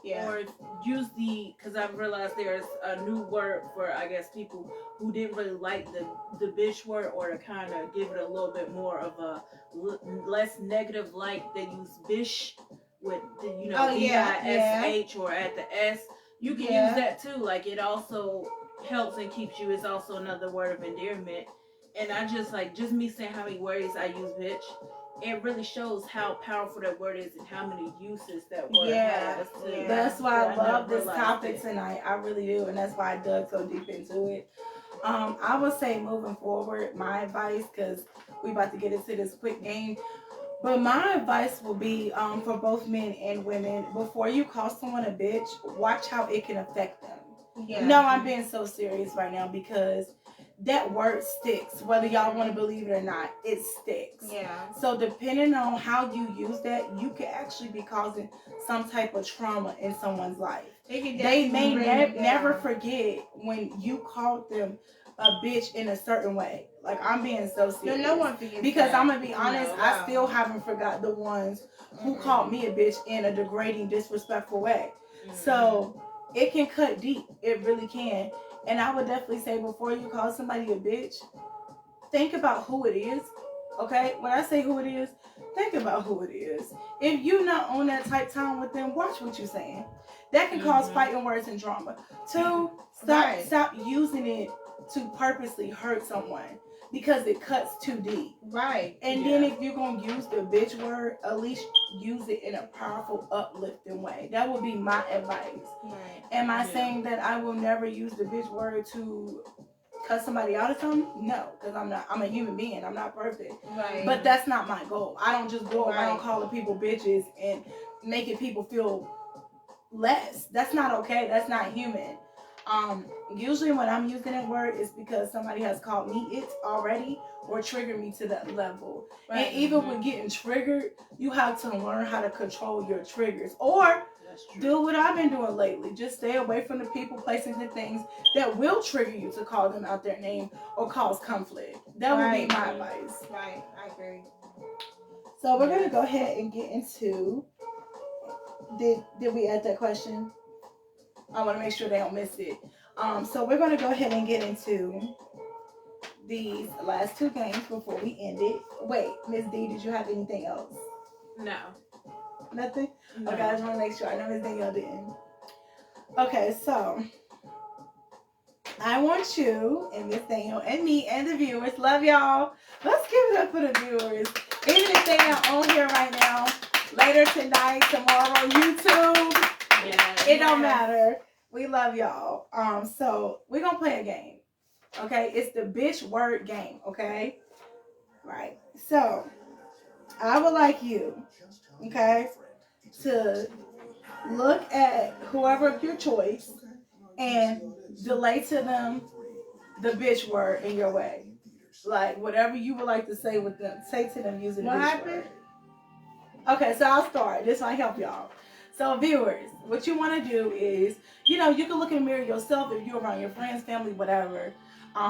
Yeah. Or use because I've realized there's a new word for, I guess, people who didn't really like the bitch word, or to kind of give it a little bit more of a less negative light. They use bish with the, you know, bish or at the s. You can use that too. Like, it also helps and keeps you. It's also another word of endearment. And I just just me saying how many ways I use bitch, it really shows how powerful that word is and how many uses that word has. Too. That's why I love this realized topic tonight. I really do, and that's why I dug so deep into it. I would say moving forward, my advice, because we about to get into this quick game, but my advice will be for both men and women, before you call someone a bitch, watch how it can affect them. Yeah. No, I'm being so serious right now, because that word sticks. Whether y'all want to believe it or not, it sticks. Yeah. So depending on how you use that, you could actually be causing some type of trauma in someone's life. They may never forget when you called them a bitch in a certain way. Like, I'm being so serious. No one forgets because that. I'm gonna be honest, I still haven't forgot the ones who called me a bitch in a degrading, disrespectful way. So it can cut deep. It really can. And I would definitely say, before you call somebody a bitch, think about who it is. Okay? When I say who it is, think about who it is. If you not on that type time with them, watch what you're saying. That can cause fighting words and drama. 2, stop using it to purposely hurt someone, because it cuts too deep. Right. And then if you're going to use the bitch word, at least use it in a powerful, uplifting way. That would be my advice. Right. Am I saying that I will never use the bitch word to cut somebody out of something? No, because I'm a human being. I'm not perfect. Right. But that's not my goal. I don't just go around calling people bitches and making people feel less. That's not okay. That's not human. Usually when I'm using that word, it's because somebody has called me it already or triggered me to that level. Right. And even with getting triggered, you have to learn how to control your triggers, or do what I've been doing lately. Just stay away from the people, places, and things that will trigger you to call them out their name or cause conflict. That would be my advice. Right, I agree. So we're gonna go ahead and get into. Did we add that question? I want to make sure they don't miss it. So we're going to go ahead and get into these last 2 games before we end it. Wait, Miss D, did you have anything else? No. Nothing? No. Okay, I just want to make sure. I know Miss Danielle didn't. Okay, so I want you and Miss Danielle and me and the viewers, love y'all. Let's give it up for the viewers. Even if they are on here right now, later tonight, tomorrow, YouTube, it don't matter. We love y'all. So we're gonna play a game. Okay, it's the bitch word game. Okay, right. So I would like you, okay, to look at whoever of your choice and delay to them the bitch word in your way. Like, whatever you would like to say with them, say to them using the bitch word. Okay, so I'll start. This might help y'all. So viewers, what you want to do is, you can look in the mirror yourself if you're around your friends, family, whatever.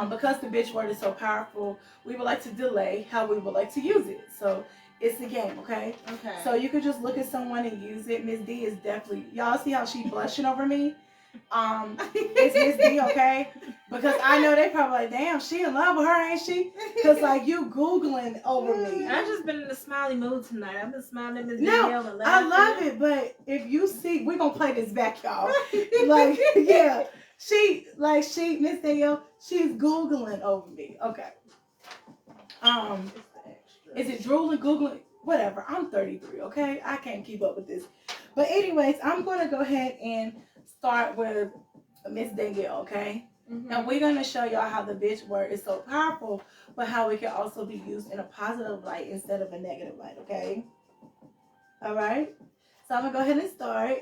Because the bitch word is so powerful, we would like to delay how we would like to use it. So it's the game, okay? Okay. So you could just look at someone and use it. Miss D is definitely, y'all see how she blushing over me? It's Miss D, okay? Because I know they probably like, damn, she in love with her, ain't she? Because like you Googling over me. I've just been in a smiley mood tonight. I've been smiling at Miss Danielle and laughing. I love it, but if you see, we're gonna play this back, y'all. Like, yeah. Miss Danielle, she's Googling over me. Okay. Is it drooling, Googling? Whatever. I'm 33, okay? I can't keep up with this. But anyways, I'm gonna go ahead and start with Miss Danielle, okay? Mm-hmm. And we're going to show y'all how the bitch word is so powerful, but how it can also be used in a positive light instead of a negative light, okay? All right? So I'm going to go ahead and start.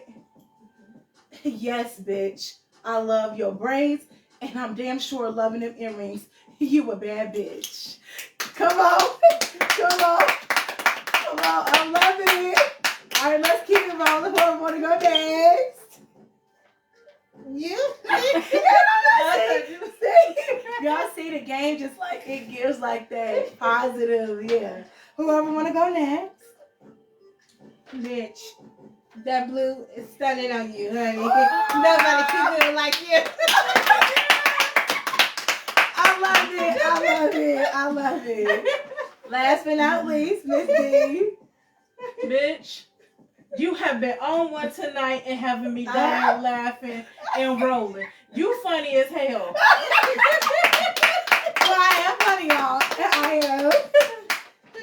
Yes, bitch. I love your braids, and I'm damn sure loving them earrings. You a bad bitch. Come on. Come on. Come on. I'm loving it. All right, let's keep it rolling. Who I want to go next? You? Y'all see the game just like it gives like that positive, yeah. Whoever want to go next? Bitch, that blue is stunning on you, honey. Nobody can do it like you. I love it. I love it. I love it. Last but not least, Miss D. Bitch, you have been on one tonight and having me dying, laughing, and rolling. You funny as hell. Well, I am funny, y'all. I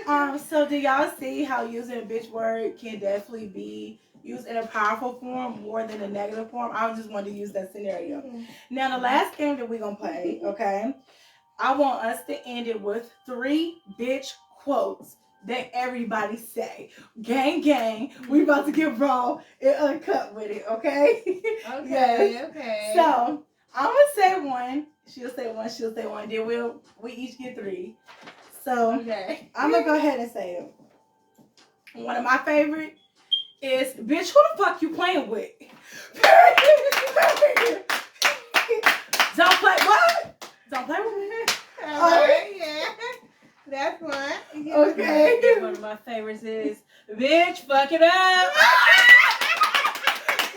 am. So do y'all see how using a bitch word can definitely be used in a powerful form more than a negative form? I just wanted to use that scenario. Now, the last game that we're going to play, okay, I want us to end it with 3 bitch quotes that everybody say. Gang, gang. We about to get raw and uncut with it, okay? Okay, Yes. okay. So, I'm going to say one. She'll say one. She'll say one. Then we each get 3. So, Okay. I'm going to go ahead and say it. One of my favorite is, bitch, who the fuck you playing with? Don't play, what? Don't play with me. Okay, yeah. That's one. Okay. One of my favorites is, bitch, fuck it up.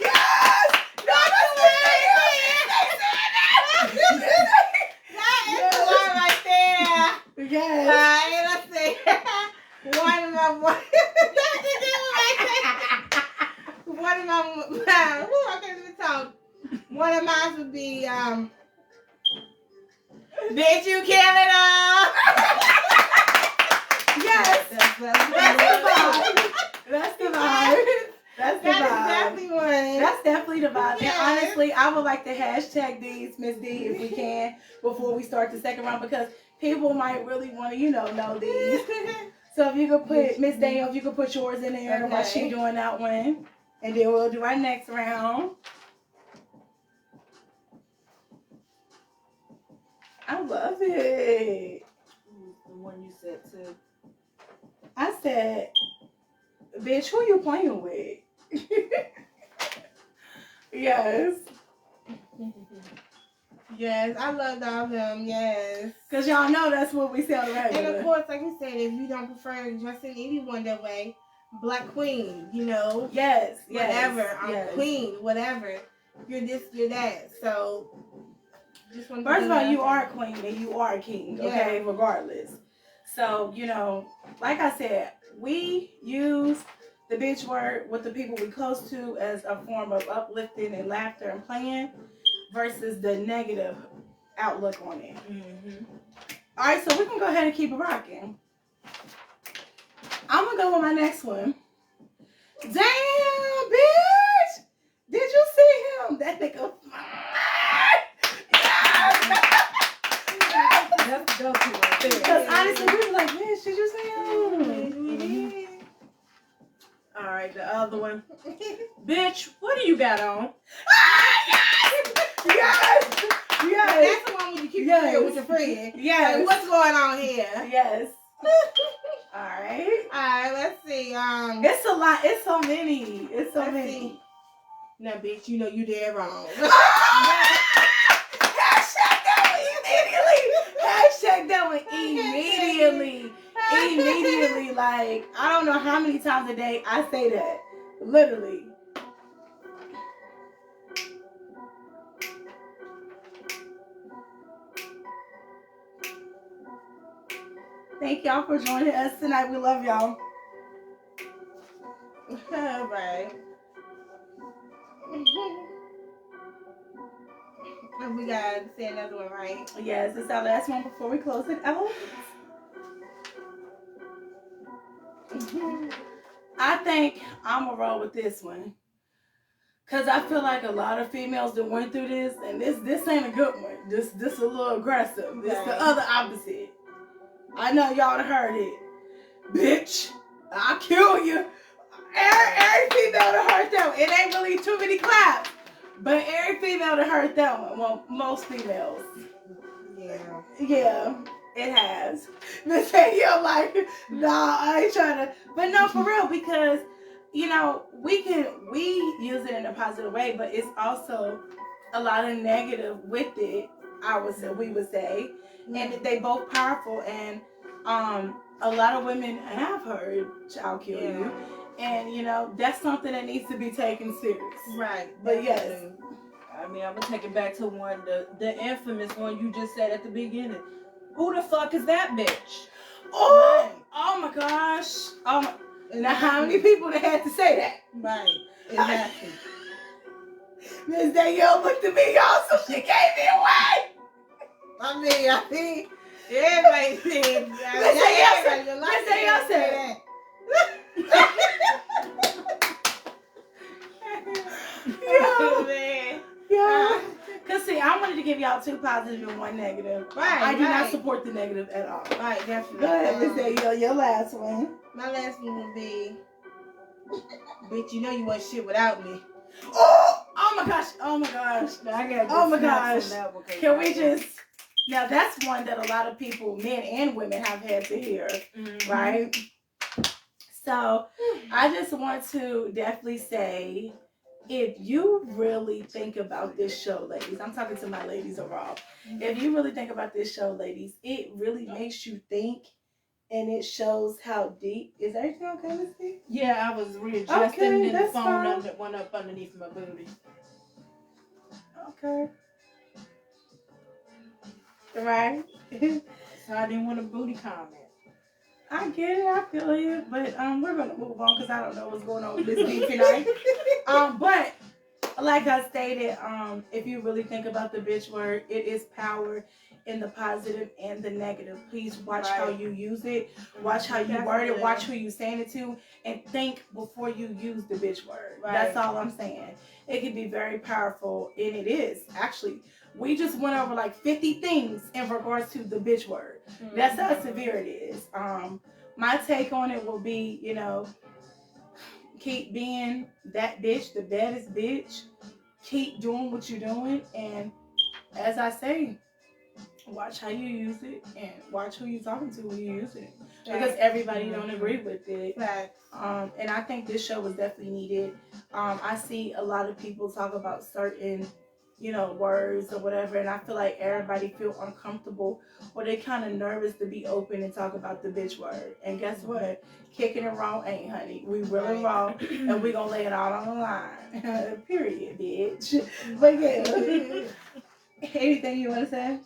Yes! No, that's That is the one right there. Yes. Alright, let's see. One of my who I can't even talk. One of mine would be bitch, you kill it all. Yes. That's the vibe. That's the vibe. That's the That is vibe. definitely one. That's definitely the vibe. Yes. And honestly, I would like to hashtag these, Miss D, if we can, before we start the second round, because people might really want to, know these. So if you could put, Miss Daniel, if you could put yours in there while she doing that one. And then we'll do our next round. I love it. The one you said too. I said, bitch, who you playing with? Yes. Yes, I love all of them, yes. Because y'all know that's what we say on the radio. And of course, like you said, if you don't prefer dressing anyone that way, Black Queen, Yes. whatever. I'm yes. Queen, whatever. You're this, you're that. So, just want to First of all, you are a queen and you are a king, okay, Yeah. regardless. So, like I said, we use the bitch word with the people we close to as a form of uplifting and laughter and playing versus the negative outlook on it. Mm-hmm. All right, so we can go ahead and keep it rocking. I'm going to go with my next one. Damn, bitch! Did you see him? That nigga. That's the go-to right there. Because honestly, we were like, bitch, did you see him? All right, the other one. Bitch, what do you got on? Yes! That's the one when you keep it real with your friend. Yes. Like, what's going on here? Yes. Alright. Alright, let's see. It's a lot. It's so many. It's so Let's many. see. Now, bitch, you know you dead wrong. Hashtag that one immediately. Immediately. Like, I don't know how many times a day I say that. Literally. Thank y'all for joining us tonight. We love y'all. Right. And we gotta say another one, right? Yes, it's our last one before we close it out. I think I'm gonna roll with this one. Cause I feel like a lot of females that went through this, and this ain't a good one. This a little aggressive. This the other opposite. I know y'all done heard it. Bitch, I'll kill you. Every female done heard that one. It ain't really too many claps. But every female that heard that one, well, most females. Yeah. Yeah, it has. Miss Danielle, like, nah, I ain't trying to. But no, for real, because, you know, we use it in a positive way, but it's also a lot of negative with it, we would say. And they both powerful, and a lot of women have heard child kill you. And, you know, that's something that needs to be taken serious. Right. But yes. I mean, I'm gonna take it back to the infamous one you just said at the beginning. Who the fuck is that bitch? Oh, oh my gosh. Oh my. Now, how many people that had to say that? Right. Exactly. Miss Danielle looked at me, y'all, so she gave me away. I mean, everybody said. Miss Danielle said. Oh, man. Yeah. Cause see, I wanted to give y'all 2 positive and 1 negative. Right. I do not support the negative at all. Right, definitely. Go ahead, Miss Danielle, your last one. My last one would be, bitch, you know you want shit without me. Oh my gosh. Oh my gosh. I got Oh my gosh. Can we just? Now that's one that a lot of people, men and women, have had to hear, right? So I just want to definitely say, if you really think about this show, ladies, I'm talking to my ladies overall. If you really think about this show, ladies, it really makes you think, and it shows how deep. Is everything okay, Miss D? Yeah, I was readjusting, and the phone fine. went up underneath my booty. Okay. Right. So I didn't want a booty comment. I get it, I feel you, but we're gonna move on because I don't know what's going on with this D tonight. But like I stated, if you really think about the bitch word, it is power in the positive and the negative. Please watch how you use it, watch how you word it, watch who you saying it to, and think before you use the bitch word. Right. That's all I'm saying. It can be very powerful, and it is actually. We just went over like 50 things in regards to the bitch word. That's how severe it is. My take on it will be, you know, keep being that bitch, the baddest bitch. Keep doing what you're doing. And as I say, watch how you use it and watch who you're talking to when you use it. Because everybody don't agree with it. Right. And I think this show was definitely needed. I see a lot of people talk about certain, you know, words or whatever, and I feel like everybody feel uncomfortable or they kind of nervous to be open and talk about the bitch word. And guess what? Kicking it raw ain't, honey. We really raw, and we gonna lay it all on the line. Period, bitch. But yeah. Anything you want to say?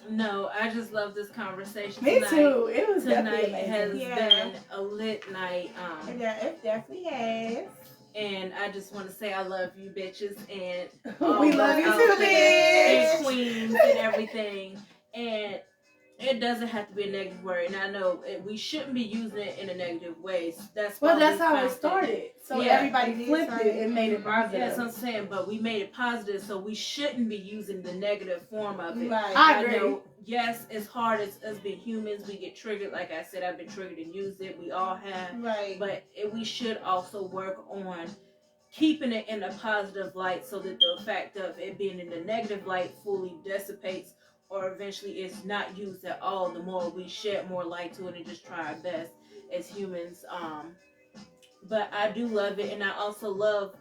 No, I just love this conversation. Me too. It was tonight definitely has amazing. been a lit night. Yeah, it definitely has. And I just want to say I love you, bitches, and we love you too, bitch. and queens and everything. And it doesn't have to be a negative word. And I know we shouldn't be using it in a negative way. That's how it started. So everybody flipped it and made it positive. Yeah, that's what I'm saying. But we made it positive, so we shouldn't be using the negative form of it. Right. I agree. know, yes, it's hard as us being humans. We get triggered. Like I said, I've been triggered and used it. We all have. Right. But we should also work on keeping it in a positive light so that the effect of it being in the negative light fully dissipates or eventually it's not used at all. The more we shed more light to it and just try our best as humans. But I do love it, and I also love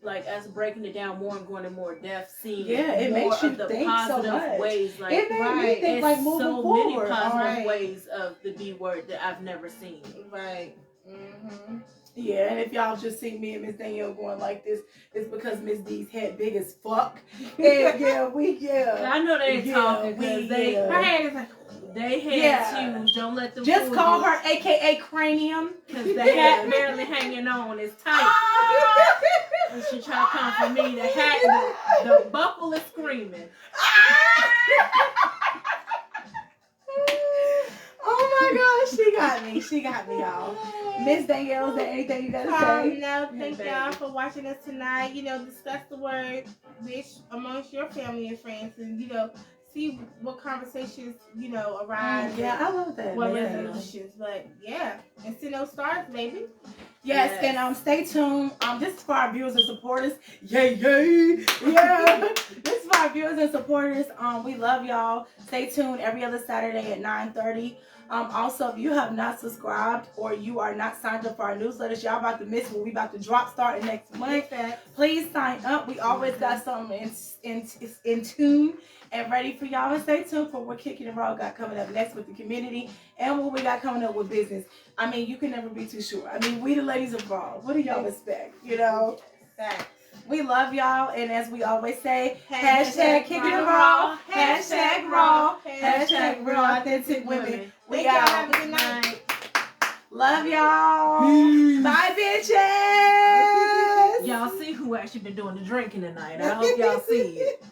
like us breaking it down more and going in more depth, seeing it more makes you of the think positive so much. ways. Like it made me think like moving so forward. many positive ways of the B word that I've never seen. Right. Yeah, and if y'all just see me and Miss Danielle going like this, it's because Miss D's head big as fuck. And I know they ain't talking because her head is like, they head huge. Don't let them just call her AKA cranium because the hat barely hanging on. It's tight. And she try to come for me. The hat, the buckle is screaming. Oh my gosh, she got me, y'all. Miss Danielle, is there anything you gotta say? No, thank y'all for watching us tonight. You know, discuss the word bitch amongst your family and friends, and you know, see what conversations arise. Yeah, I love that. What resolutions, but yeah, and send those stars, baby. Yes, and stay tuned. This is for our viewers and supporters. Yay, yay, yeah. This is for our viewers and supporters. We love y'all. Stay tuned every other Saturday at 9:30. Also, if you have not subscribed or you are not signed up for our newsletters, y'all about to miss what we about to drop starting next month. Please sign up. We always got something in tune and ready for y'all. And stay tuned for what Kickin and Raw got coming up next with the community and what we got coming up with business. I mean, you can never be too sure. I mean, we the ladies of Raw. What do y'all expect? You know? We love y'all, and as we always say, hashtag Kickin and Raw, hashtag Raw, hashtag Real Authentic Women. We out. Have a good night. Love y'all. Bye, bitches. Y'all see who actually been doing the drinking tonight. I hope y'all see it.